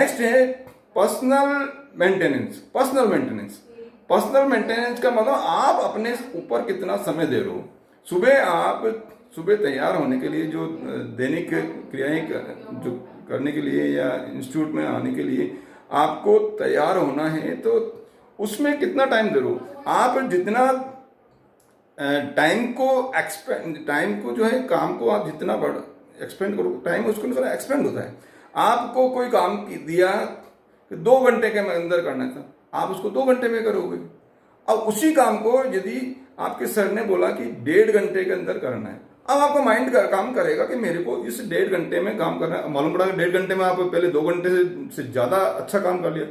Next है personal maintenance. Personal maintenance का मतलब आप अपने ऊपर कितना समय दे रहे हो। सुबह तैयार होने के लिए जो दैनिक क्रियाएं जो करने के लिए या इंस्टीट्यूट में आने के लिए आपको तैयार होना है, तो उसमें कितना टाइम दे रहे हो। आप जितना टाइम को जो है, काम को आप जितना एक्सपेंड करो, टाइम उसके अनुसार एक्सपेंड होता है। आपको कोई काम दिया 2 घंटे के अंदर करना था, आप उसको 2 घंटे में करोगे। अब उसी काम को यदि आपके सर ने बोला कि 1.5 घंटे के अंदर करना है, अब आपका माइंड काम करेगा कि मेरे को इस 1.5 घंटे में काम करना है। मालूम पड़ा कि 1.5 घंटे में आप पहले 2 घंटे से ज्यादा अच्छा काम कर लिया।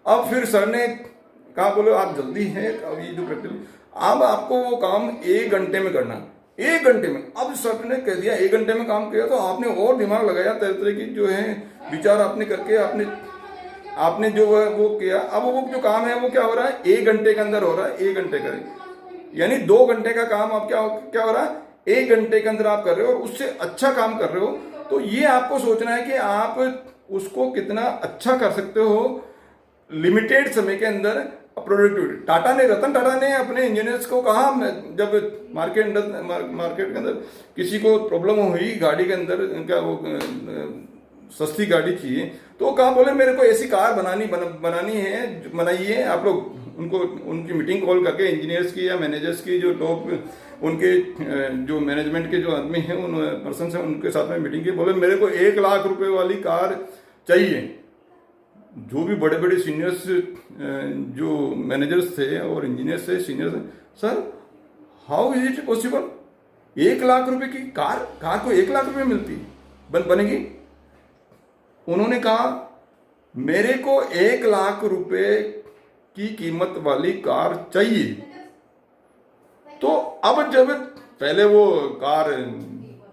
अब फिर सर ने कहा बोलो आप जल्दी है, अब ये जो प्रैक्टिस, अब आपको वो काम 1 घंटे में करना, 1 घंटे में। अब सर ने कह दिया 1 घंटे में काम किया, तो आपने और दिमाग लगाया, तरह तरह की जो है विचार आपने करके आपने जो वो किया। अब वो जो काम है वो क्या हो रहा है, 1 घंटे के अंदर हो रहा है। 1 घंटे का यानी 2 घंटे का काम आप क्या हो रहा है, 1 घंटे के अंदर आप कर रहे हो और उससे अच्छा काम कर रहे हो। तो ये आपको सोचना है कि आप उसको कितना अच्छा कर सकते हो लिमिटेड समय के अंदर। प्रोडक्टिविटी, रतन टाटा ने अपने इंजीनियर्स को कहा, जब मार्केट के अंदर किसी को प्रॉब्लम हुई गाड़ी के अंदर, इनका वो सस्ती गाड़ी चाहिए, तो कहा बोले मेरे को ऐसी कार बनाइए आप लोग। उनकी मीटिंग कॉल करके इंजीनियर्स की या मैनेजर्स की, जो टॉप उनके जो मैनेजमेंट के जो आदमी हैं, उन पर्सन हैं, उनके साथ में मीटिंग की। बोले मेरे को 1 लाख रुपए वाली कार चाहिए। जो भी बड़े बड़े सीनियर्स जो मैनेजर्स थे और इंजीनियर्स थे, seniors, sir how is it possible, 1 lakh रुपए की कार को 1 लाख रुपए मिलती बनेगी। उन्होंने कहा मेरे को 1 लाख रुपए की कीमत वाली कार चाहिए। तो अब जब पहले वो कार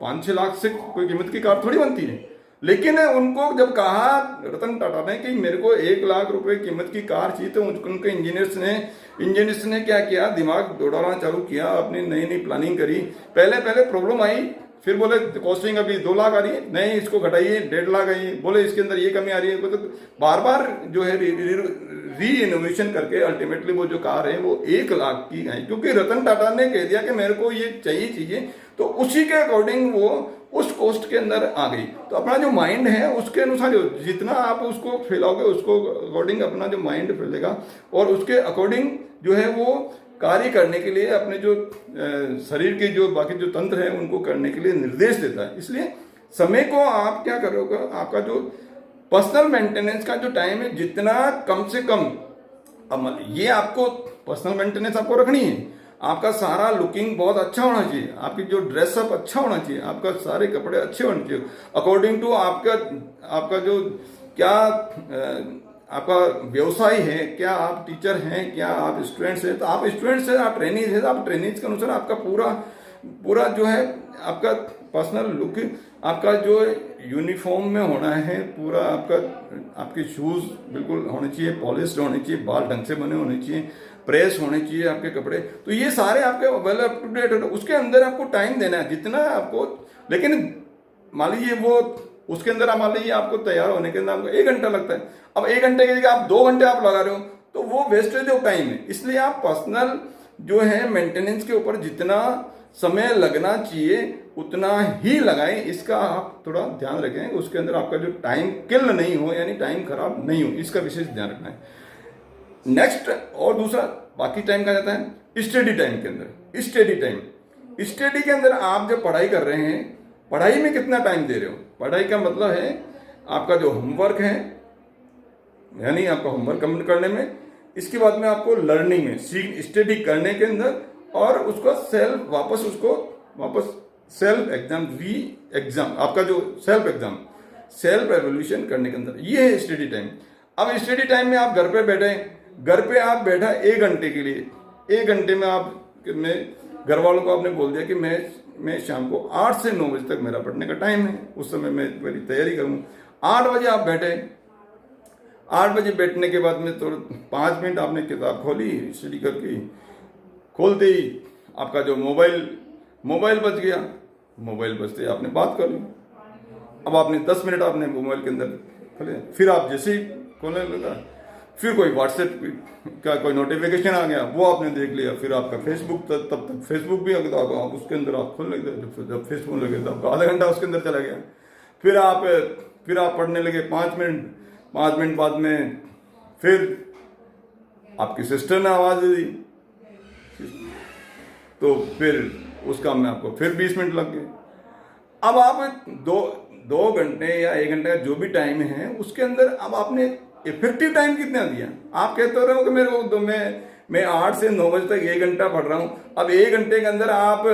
5-6 लाख से कोई कीमत की कार थोड़ी बनती है, लेकिन उनको जब कहा रतन टाटा ने कि मेरे को 1 लाख रुपए कीमत की कार चाहिए, तो उनके इंजीनियर्स ने क्या किया, दिमाग दौड़ाना चालू किया, अपनी नई नई प्लानिंग करी। पहले प्रॉब्लम आई, फिर बोले कॉस्टिंग अभी 2 लाख आ रही है, नहीं इसको घटाइए 1.5 लाख आई, बोले इसके अंदर ये कमी आ रही है। तो बार बार जो है री इनोवेशन करके अल्टीमेटली वो जो कार है वो 1 लाख की है, क्योंकि रतन टाटा ने कह दिया कि मेरे को ये चाहिए, तो उसी के अकॉर्डिंग वो उस कॉस्ट के अंदर आ गई। तो अपना जो माइंड है उसके अनुसार जितना आप उसको फैलाओगे, उसको अकॉर्डिंग अपना जो माइंड फैलेगा और उसके अकॉर्डिंग जो है वो कार्य करने के लिए अपने जो शरीर के जो बाकी जो तंत्र है उनको करने के लिए निर्देश देता है। इसलिए समय को आप क्या करोगे, आपका जो पर्सनल मेंटेनेंस का जो टाइम है, जितना कम से कम, अब ये आपको पर्सनल मेंटेनेंस आपको रखनी है। आपका सारा लुकिंग बहुत अच्छा होना चाहिए, आपकी जो ड्रेसअप अच्छा होना चाहिए, आपका सारे कपड़े अच्छे होने चाहिए अकॉर्डिंग टू आपका जो क्या आपका व्यवसाय है, क्या आप टीचर हैं, क्या आप स्टूडेंट्स हैं। तो आप स्टूडेंट्स हैं, आप ट्रेनिंग है, आप ट्रेनिंग के अनुसार आपका पूरा जो है आपका पर्सनल लुक, आपका जो यूनिफॉर्म में होना है, पूरा आपके शूज बिल्कुल होने चाहिए, पॉलिश्ड होने चाहिए, बाल ढंग से बने होने चाहिए, प्रेस होने चाहिए आपके कपड़े। तो ये सारे आपके वेल अप टू डेट, उसके अंदर आपको टाइम देना है जितना आपको। लेकिन मान लीजिए वो उसके अंदर मान लीजिए आपको तैयार होने के अंदर आपको 1 घंटा लगता है, अब 1 घंटे की जगह आप 2 घंटे आप लगा रहे हो, तो वो वेस्टेज ऑफ टाइम है। इसलिए आप पर्सनल जो है मेंटेनेंस के ऊपर जितना समय लगना चाहिए उतना ही लगाएं, इसका आप थोड़ा ध्यान रखें। उसके अंदर आपका जो टाइम किल नहीं हो, यानी टाइम खराब नहीं हो, इसका विशेष ध्यान रखना है। नेक्स्ट और दूसरा बाकी टाइम का जाता है स्टडी टाइम के अंदर। स्टडी के अंदर आप जब पढ़ाई कर रहे हैं, पढ़ाई में कितना टाइम दे रहे हो। पढ़ाई का मतलब है आपका जो होमवर्क है, यानी आपका होमवर्क कंप्लीट करने में, इसके बाद में आपको लर्निंग में स्टडी करने के अंदर, और उसको वापस सेल्फ एग्जाम आपका जो सेल्फ एवोल्यूशन करने के अंदर, ये है स्टडी टाइम। अब स्टडी टाइम में आप घर पे आप बैठा 1 घंटे के लिए, 1 घंटे में घर वालों को आपने बोल दिया कि मैं शाम को 8 से 9 बजे तक मेरा पढ़ने का टाइम है, उस समय मैं मेरी तैयारी करूँ। 8 बजे आप बैठे, 8 बजे बैठने के बाद में तो 5 मिनट आपने किताब खोली, स्टडी करके खोलते ही आपका जो मोबाइल बज गया, मोबाइल बजते आपने बात कर ली। अब आपने 10 मिनट आपने मोबाइल के अंदर फिर आप जैसे ही खोलने लगा, फिर कोई व्हाट्सएप का कोई नोटिफिकेशन आ गया, वो आपने देख लिया। फिर आपका फेसबुक, तब तक फेसबुक भी अगर आप उसके अंदर आप खोल लगे, जब फेसबुक लगे तो आपका आधा घंटा उसके अंदर चला गया। फिर आप पढ़ने लगे 5 मिनट बाद में फिर आपकी सिस्टर ने आवाज़ दे दी, तो फिर उस काम में आपको फिर 20 मिनट लग गए। अब आप दो घंटे या 1 घंटे का जो भी टाइम है उसके अंदर अब आपने इफेक्टिव टाइम कितना दिया। आप कहते रहो कि मेरे को तो मैं 8 से 9 बजे तक 1 घंटा पढ़ रहा हूँ। अब 1 घंटे के अंदर आप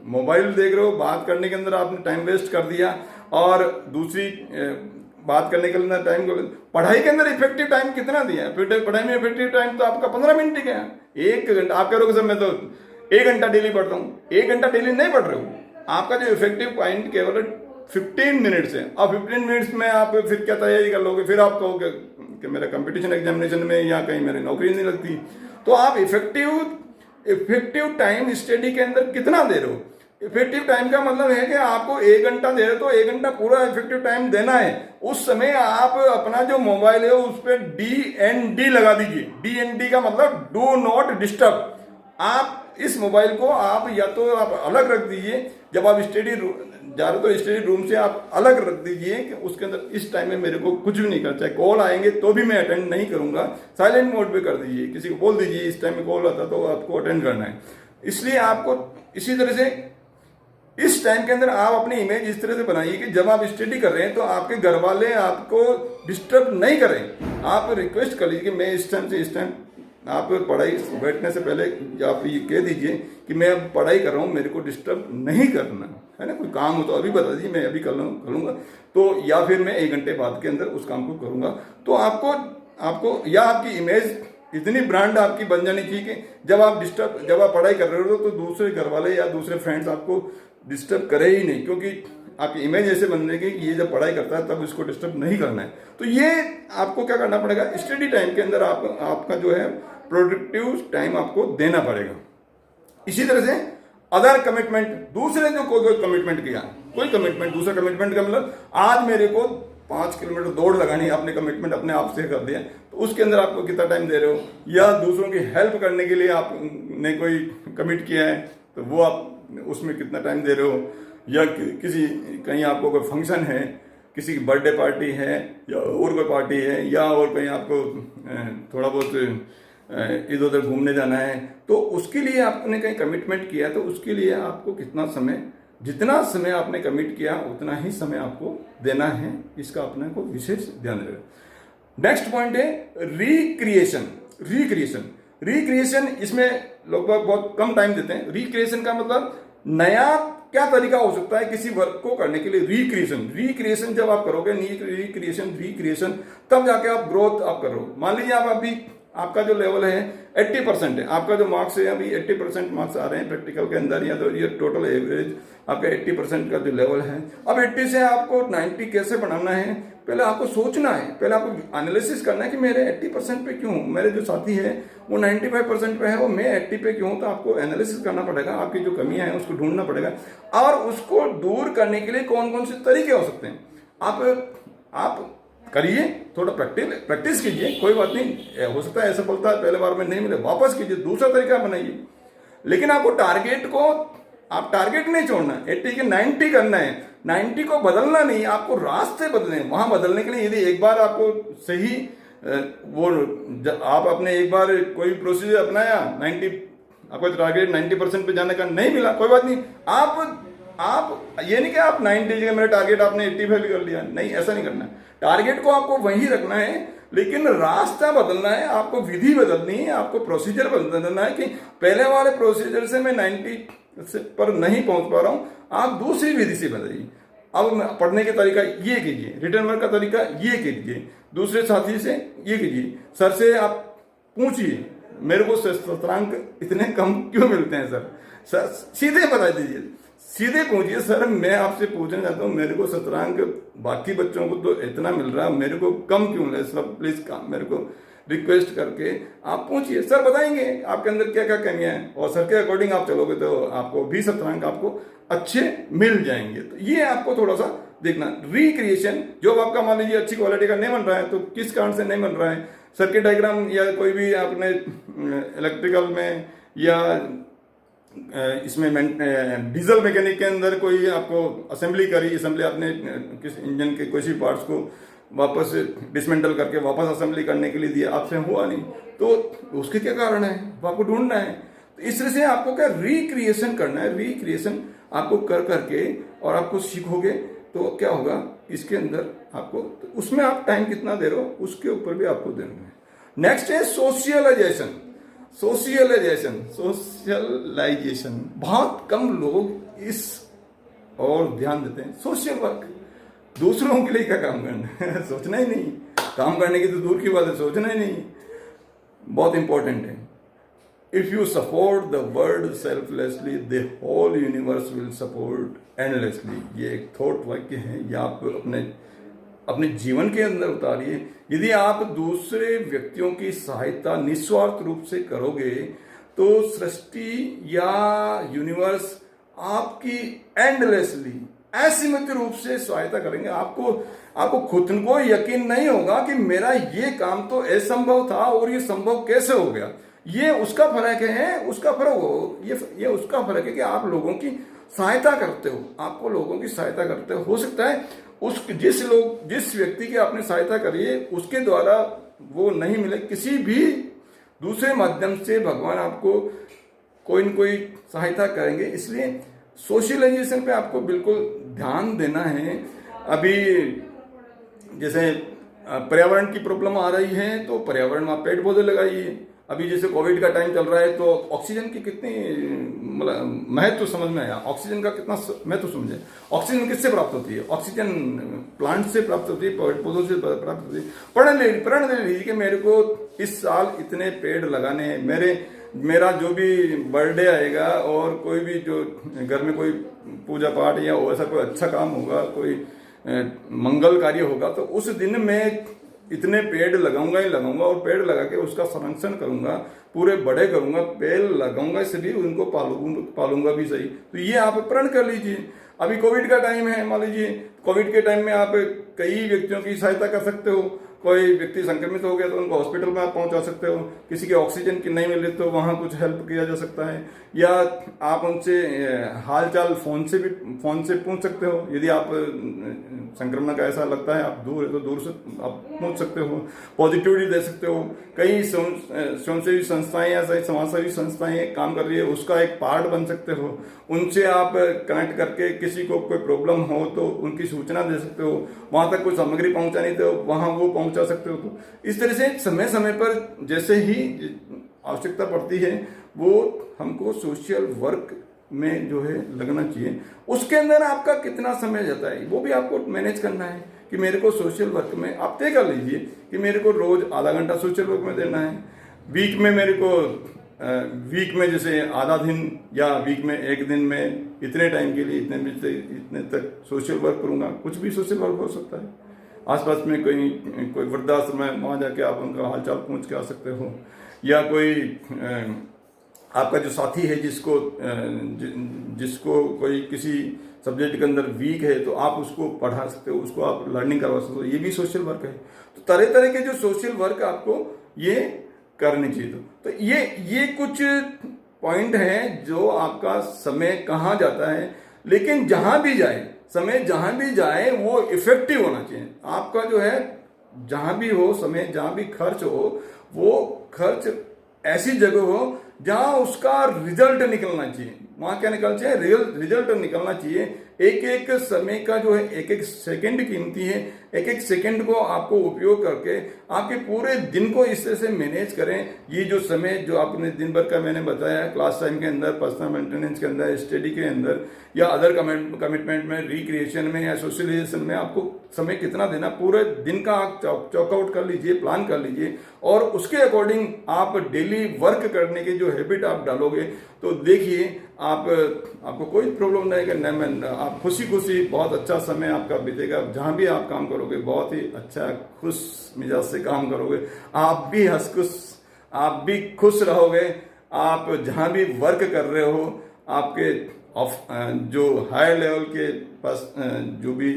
मोबाइल देख रहे हो, बात करने के अंदर आपने टाइम वेस्ट कर दिया, और दूसरी बात करने के अंदर टाइम, पढ़ाई के अंदर इफेक्टिव टाइम कितना दिया। पढ़ाई में इफेक्टिव टाइम तो आपका 15 मिनट ही गया। 1 घंटा आप कह रहे हो सर मैं तो 1 घंटा डेली पढ़ता हूँ। 1 घंटा डेली नहीं पढ़ रहे हो, आपका जो इफेक्टिव पॉइंट केवल 15 मिनट्स है। अब 15 मिनट्स में आप फिर क्या तैयारी कर लोगे, फिर आप कहोगे कि मेरा कंपटीशन एग्जामिनेशन में या कहीं मेरी नौकरी नहीं लगती। तो आप इफेक्टिव टाइम स्टडी के अंदर कितना दे रहे हो। इफेक्टिव टाइम का मतलब है कि आपको 1 घंटा दे रहे हो तो 1 घंटा पूरा इफेक्टिव टाइम देना है। उस समय आप अपना जो मोबाइल है उस पर DND लगा दीजिए। DND का मतलब डू नॉट डिस्टर्ब। आप इस मोबाइल को आप या तो आप अलग रख दीजिए, जब आप स्टडी जा रहे हो तो स्टडी रूम से आप अलग रख दीजिए कि उसके अंदर इस टाइम में मेरे को कुछ भी नहीं करना, चाहे कॉल आएंगे तो भी मैं अटेंड नहीं करूंगा, साइलेंट मोड पे कर दीजिए। किसी को बोल दीजिए इस टाइम में कॉल आता तो आपको अटेंड करना है। इसलिए आपको इसी तरह से इस टाइम के अंदर आप अपनी इमेज इस तरह से बनाइए कि जब आप स्टडी कर रहे हैं तो आपके घर वाले आपको डिस्टर्ब नहीं करें। आप रिक्वेस्ट कर लीजिए कि मैं इस टाइम से इस टाइम, आप पढ़ाई बैठने से पहले आप ये कह दीजिए कि मैं अब पढ़ाई कर रहा हूँ, मेरे को डिस्टर्ब नहीं करना है ना। कोई काम हो तो अभी बता दीजिए, मैं अभी कर लूँगा तो, या फिर मैं 1 घंटे बाद के अंदर उस काम को करूँगा। तो आपको या आपकी इमेज इतनी ब्रांड आपकी बन जानी चाहिए कि जब आप पढ़ाई कर रहे हो तो दूसरे घर वाले या दूसरे फ्रेंड्स आपको डिस्टर्ब करे ही नहीं, क्योंकि आपकी इमेज ऐसे बनने की कि ये जब पढ़ाई करता है तब इसको डिस्टर्ब नहीं करना है। तो ये आपको क्या करना पड़ेगा, स्टडी टाइम के अंदर आपका जो है प्रोडक्टिव टाइम आपको देना पड़ेगा। इसी तरह से अदर कमिटमेंट, दूसरे जो कोई कमिटमेंट किया, कोई कमिटमेंट, दूसरा कमिटमेंट का मतलब आज मेरे को 5 किलोमीटर दौड़ लगानी है, आपने कमिटमेंट अपने आप से कर दिया, तो उसके अंदर आपको कितना टाइम दे रहे हो। या दूसरों की हेल्प करने के लिए आपने कोई कमिट किया है तो वो आप उसमें कितना टाइम दे रहे हो। या कहीं आपको कोई फंक्शन है, किसी की बर्थडे पार्टी है या और कोई पार्टी है, या और कहीं आपको थोड़ा बहुत इधर उधर घूमने जाना है, तो उसके लिए आपने कहीं कमिटमेंट किया तो उसके लिए आपको कितना समय, जितना समय आपने कमिट किया उतना ही समय आपको देना है। इसका अपने को विशेष ध्यान रखें। नेक्स्ट पॉइंट है रिक्रिएशन। इसमें लोग बहुत कम टाइम देते हैं। रिक्रिएशन का मतलब नया क्या तरीका हो सकता है किसी वर्क को करने के लिए। रिक्रिएशन जब आप करोगे, रिक्रिएशन तब जाके आप ग्रोथ आप करो। मान लीजिए आप अभी आपका जो लेवल है 80% है, आपका जो मार्क्स है अभी 80% मार्क्स आ रहे हैं प्रैक्टिकल के अंदर, या तो ये टोटल एवरेज आपका 80% का जो लेवल है। अब 80 से आपको 90 कैसे बनाना है, पहले आपको सोचना है, पहले आपको एनालिसिस करना है कि मेरे 80% पे क्यों, मेरे जो साथी है वो 95% पे है, वो मैं 80 पे क्यों। तो आपको एनालिसिस करना पड़ेगा, आपकी जो कमियां हैं उसको ढूंढना पड़ेगा, और उसको दूर करने के लिए कौन कौन से तरीके हो सकते हैं आप करिए। थोड़ा प्रैक्टिस कीजिए, कोई बात नहीं, हो सकता है असफलता पहले बार में नहीं मिले, वापस कीजिए, दूसरा तरीका बनाइए। लेकिन आपको टारगेट नहीं छोड़ना, 80 के 90 करना है, 90 को बदलना नहीं, आपको रास्ते बदलने। वहां बदलने के लिए यदि एक बार आपको सही आप अपने एक बार कोई प्रोसीजर अपनाया, 90 आपको टारगेट 90% पे जाने का नहीं मिला, कोई बात नहीं। आप ये नहीं कि आप 90 जगह मेरा टारगेट आपने 85 कर लिया, नहीं, ऐसा नहीं करना। टारगेट को आपको वहीं रखना है, लेकिन रास्ता बदलना है, आपको विधि बदलनी है, आपको प्रोसीजर बदलना है कि पहले वाले प्रोसीजर से मैं 90 पर नहीं पहुंच पा रहा हूं, आप दूसरी विधि से बदलिए। अब पढ़ने का तरीका ये कीजिए, रिटर्न वर्क का तरीका ये कीजिए, दूसरे साथी से ये कीजिए, सर से आप पूछिए मेरे को शतरंक इतने कम क्यों मिलते हैं सर, सीधे बता दीजिए, सीधे पूछिए, सर मैं आपसे पूछना चाहता हूँ मेरे को शतरंक बाकी बच्चों को तो इतना मिल रहा है, मेरे को कम क्यों मिल रहा है सर, प्लीज मेरे को रिक्वेस्ट करके आप पूछिए, सर बताएंगे आपके अंदर क्या क्या कमियां हैं, और सर के अकॉर्डिंग आप चलोगे तो आपको भी शतरंक आपको अच्छे मिल जाएंगे। तो ये आपको थोड़ा सा देखना। रिक्रिएशन, जॉब आपका मान लीजिए अच्छी क्वालिटी का नहीं बन रहा है, तो किस कारण से नहीं बन रहा है, सर्किट डायग्राम या कोई भी आपने इलेक्ट्रिकल में या इसमें डीजल मैकेनिक के अंदर कोई आपको असेंबली करी, असेंबली आपने किस इंजन के किसी पार्ट्स को वापस डिसमेंटल करके वापस असेंबली करने के लिए दिया, आपसे हुआ नहीं, तो उसके क्या कारण है, वो आपको ढूंढना है। तो इस तरह से आपको क्या रिक्रिएशन करना है, रिक्रिएशन आपको कर करके और आपको सीखोगे तो क्या होगा इसके अंदर आपको, तो उसमें आप टाइम कितना दे रहे हो उसके ऊपर भी आपको देना है। नेक्स्ट है सोशलाइजेशन। सोशलाइजेशन बहुत कम लोग इस और ध्यान देते हैं। सोशल वर्क, दूसरों के लिए क्या काम करना है सोचना ही नहीं, काम करने की तो दूर की बात है, सोचना ही नहीं, बहुत इंपॉर्टेंट है। If you support the world selflessly the whole universe will support endlessly. ये एक थॉट वाक्य है, ये आप अपने जीवन के अंदर उतारिए। यदि आप दूसरे व्यक्तियों की सहायता निस्वार्थ रूप से करोगे तो सृष्टि या यूनिवर्स आपकी एंडलेसली असीमित रूप से सहायता करेंगे। आपको खुद को यकीन नहीं होगा कि मेरा ये काम तो असंभव था और ये संभव कैसे हो गया। ये उसका फर्क है, उसका फर्क हो, ये उसका फर्क है कि आप लोगों की सहायता करते हो, आपको लोगों की सहायता करते हो सकता है जिस व्यक्ति की आपने सहायता करी है उसके द्वारा वो नहीं मिले, किसी भी दूसरे माध्यम से भगवान आपको कोई न कोई सहायता करेंगे। इसलिए सोशलाइजेशन पे आपको बिल्कुल ध्यान देना है। अभी जैसे पर्यावरण की प्रॉब्लम आ रही है तो पर्यावरण में आप पेड़ पौधे लगाइए। अभी जैसे कोविड का टाइम चल रहा है तो ऑक्सीजन की कितनी मतलब महत्व समझ में आया, ऑक्सीजन का कितना महत्व समझे। ऑक्सीजन किससे प्राप्त होती है? ऑक्सीजन प्लांट से प्राप्त होती है, पेड़ पौधों से प्राप्त होती है। प्रण ले लीजिए कि मेरे को इस साल इतने पेड़ लगाने हैं, मेरा जो भी बर्थडे आएगा और कोई भी जो घर में कोई पूजा पाठ या ऐसा कोई अच्छा काम होगा, कोई मंगल कार्य होगा, तो उस दिन मैं इतने पेड़ लगाऊंगा ही लगाऊंगा और पेड़ लगा के उसका संरक्षण करूंगा, पूरे बड़े करूंगा, पेड़ लगाऊंगा, इसलिए उनको पालूंगा भी सही। तो ये आप प्रण कर लीजिए। अभी कोविड का टाइम है, मान लीजिए कोविड के टाइम में आप कई व्यक्तियों की सहायता कर सकते हो। कोई व्यक्ति संक्रमित हो गया तो उनको हॉस्पिटल में आप पहुंचा सकते हो, किसी के ऑक्सीजन की नहीं मिले तो वहां कुछ हेल्प किया जा सकता है, या आप उनसे हालचाल फोन से पूछ सकते हो। यदि आप संक्रमण का ऐसा लगता है आप दूर है तो दूर से आप पूछ सकते हो, पॉजिटिविटी दे सकते हो। कई स्वयंसेवी संस्थाएं या समाजसेवी संस्थाएं काम कर रही है, उसका एक पार्ट बन सकते हो। उनसे आप कनेक्ट करके किसी को कोई प्रॉब्लम हो तो उनकी सूचना दे सकते हो, वहां तक कोई सामग्री पहुंचानी तो वहां वो पहुंचा सकते हो। तो इस तरह से समय समय पर जैसे ही आवश्यकता पड़ती है वो हमको सोशल वर्क में जो है लगना चाहिए। उसके अंदर आपका कितना समय जाता है वो भी आपको मैनेज करना है कि मेरे को सोशल वर्क में आप तय कर लीजिए कि मेरे को रोज आधा घंटा सोशल वर्क में देना है। वीक में मेरे को वीक में जैसे आधा दिन या वीक में एक दिन में इतने टाइम के लिए इतने तक सोशल वर्क करूंगा। कुछ भी सोशल वर्क हो सकता है। आसपास में कोई वृद्धाश्रम है, वहां जाके आप उनका हालचाल पूछ के आ सकते हो, या कोई आपका जो साथी है जिसको कोई किसी सब्जेक्ट के अंदर वीक है तो आप उसको पढ़ा सकते हो, उसको आप लर्निंग करवा सकते हो। ये भी सोशल वर्क है। तो तरह तरह के जो सोशल वर्क आपको ये करनी चाहिए। तो ये कुछ पॉइंट हैं जो आपका समय कहाँ जाता है, लेकिन जहां भी जाए समय, जहां भी जाए वो इफेक्टिव होना चाहिए। आपका जो है जहां भी हो समय, जहां भी खर्च हो वो खर्च ऐसी जगह हो जहां उसका रिजल्ट निकलना चाहिए। वहां क्या निकलना चाहिए? रिजल्ट निकलना चाहिए। एक एक समय का जो है एक एक सेकंड कीमती है। एक एक सेकंड को आपको उपयोग करके आपके पूरे दिन को इस तरह से मैनेज करें। ये जो समय जो आपने दिन भर का मैंने बताया क्लास टाइम के अंदर, पर्सनल मेंटेनेंस के अंदर, स्टडी के अंदर या अदर कमिटमेंट में, रिक्रिएशन में या सोशलाइजेशन में आपको समय कितना देना, पूरे दिन का आप चॉकआउट कर लीजिए, प्लान कर लीजिए और उसके अकॉर्डिंग आप डेली वर्क करने की जो हैबिट आप डालोगे तो देखिए आपको कोई प्रॉब्लम नहीं करना है। आप खुशी बहुत अच्छा समय आपका बीतेगा। जहां भी आप काम करोगे बहुत ही अच्छा खुश मिजाज से काम करोगे। आप भी खुश रहोगे। आप जहां भी वर्क कर रहे हो आपके जो हाई लेवल के पास जो भी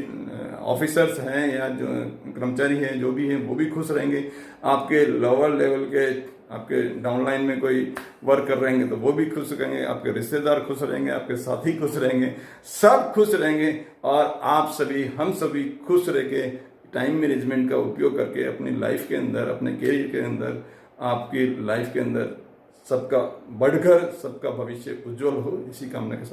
ऑफिसर्स हैं या जो कर्मचारी हैं जो भी हैं वो भी खुश रहेंगे, आपके लोअर लेवल के आपके डाउनलाइन में कोई वर्क कर रहेंगे तो वो भी खुश रहेंगे, आपके रिश्तेदार खुश रहेंगे, आपके साथी खुश रहेंगे, सब खुश रहेंगे और आप सभी हम सभी खुश रह के टाइम मैनेजमेंट का उपयोग करके अपनी लाइफ के अंदर, अपने कैरियर के अंदर, आपकी लाइफ के अंदर सबका बढ़कर सबका भविष्य उज्जवल हो, इसी कामना के साथ।